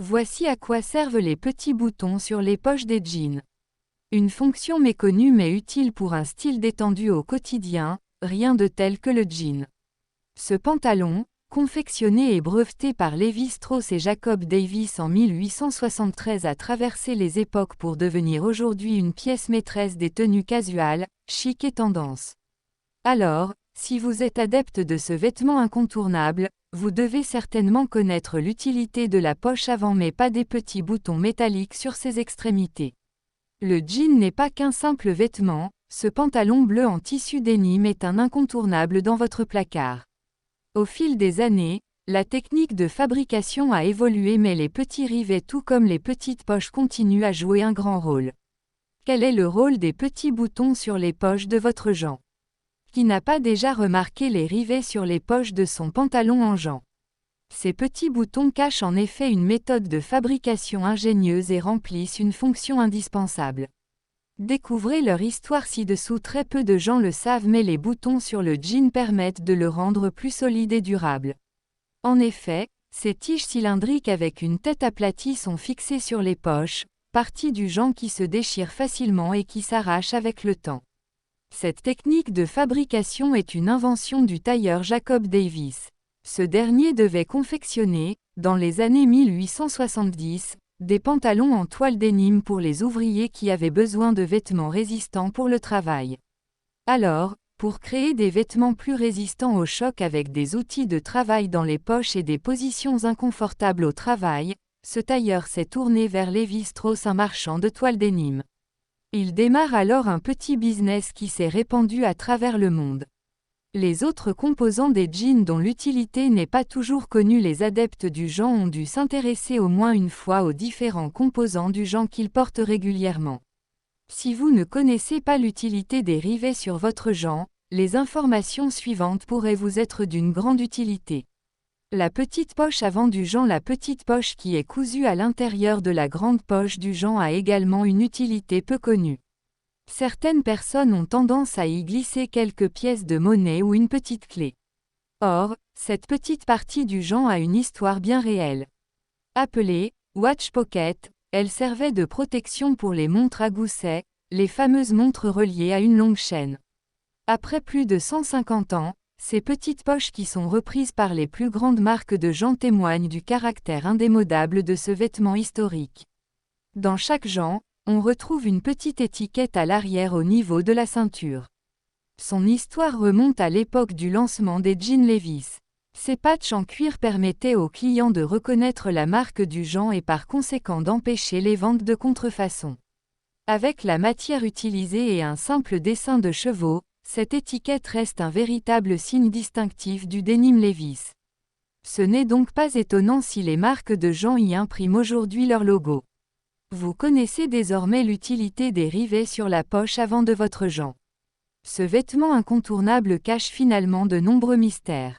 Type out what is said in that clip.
Voici à quoi servent les petits boutons sur les poches des jeans. Une fonction méconnue mais utile pour un style détendu au quotidien, rien de tel que le jean. Ce pantalon, confectionné et breveté par Lévi-Strauss et Jacob Davis en 1873 a traversé les époques pour devenir aujourd'hui une pièce maîtresse des tenues casuales, chic et tendance. Alors, si vous êtes adepte de ce vêtement incontournable, vous devez certainement connaître l'utilité de la poche avant mais pas des petits boutons métalliques sur ses extrémités. Le jean n'est pas qu'un simple vêtement, ce pantalon bleu en tissu denim est un incontournable dans votre placard. Au fil des années, la technique de fabrication a évolué mais les petits rivets tout comme les petites poches continuent à jouer un grand rôle. Quel est le rôle des petits boutons sur les poches de votre jean? Qui n'a pas déjà remarqué les rivets sur les poches de son pantalon en jean? Ces petits boutons cachent en effet une méthode de fabrication ingénieuse et remplissent une fonction indispensable. Découvrez leur histoire ci-dessous. Très peu de gens le savent mais les boutons sur le jean permettent de le rendre plus solide et durable. En effet, ces tiges cylindriques avec une tête aplatie sont fixées sur les poches, partie du jean qui se déchire facilement et qui s'arrache avec le temps. Cette technique de fabrication est une invention du tailleur Jacob Davis. Ce dernier devait confectionner, dans les années 1870, des pantalons en toile denim pour les ouvriers qui avaient besoin de vêtements résistants pour le travail. Alors, pour créer des vêtements plus résistants au choc avec des outils de travail dans les poches et des positions inconfortables au travail, ce tailleur s'est tourné vers Lévi-Strauss, un marchand de toile denim. Il démarre alors un petit business qui s'est répandu à travers le monde. Les autres composants des jeans dont l'utilité n'est pas toujours connue, les adeptes du genre ont dû s'intéresser au moins une fois aux différents composants du genre qu'ils portent régulièrement. Si vous ne connaissez pas l'utilité des rivets sur votre genre, les informations suivantes pourraient vous être d'une grande utilité. La petite poche avant du genre. La petite poche qui est cousue à l'intérieur de la grande poche du genre a également une utilité peu connue. Certaines personnes ont tendance à y glisser quelques pièces de monnaie ou une petite clé. Or, cette petite partie du genre a une histoire bien réelle. Appelée watch pocket, elle servait de protection pour les montres à gousset, les fameuses montres reliées à une longue chaîne. Après plus de 150 ans, ces petites poches qui sont reprises par les plus grandes marques de genre témoignent du caractère indémodable de ce vêtement historique. Dans chaque genre, on retrouve une petite étiquette à l'arrière au niveau de la ceinture. Son histoire remonte à l'époque du lancement des jeans Levi's. Ces patchs en cuir permettaient aux clients de reconnaître la marque du genre et par conséquent d'empêcher les ventes de contrefaçon. Avec la matière utilisée et un simple dessin de chevaux, cette étiquette reste un véritable signe distinctif du denim Levi's. Ce n'est donc pas étonnant si les marques de genre y impriment aujourd'hui leur logo. Vous connaissez désormais l'utilité des rivets sur la poche avant de votre genre. Ce vêtement incontournable cache finalement de nombreux mystères.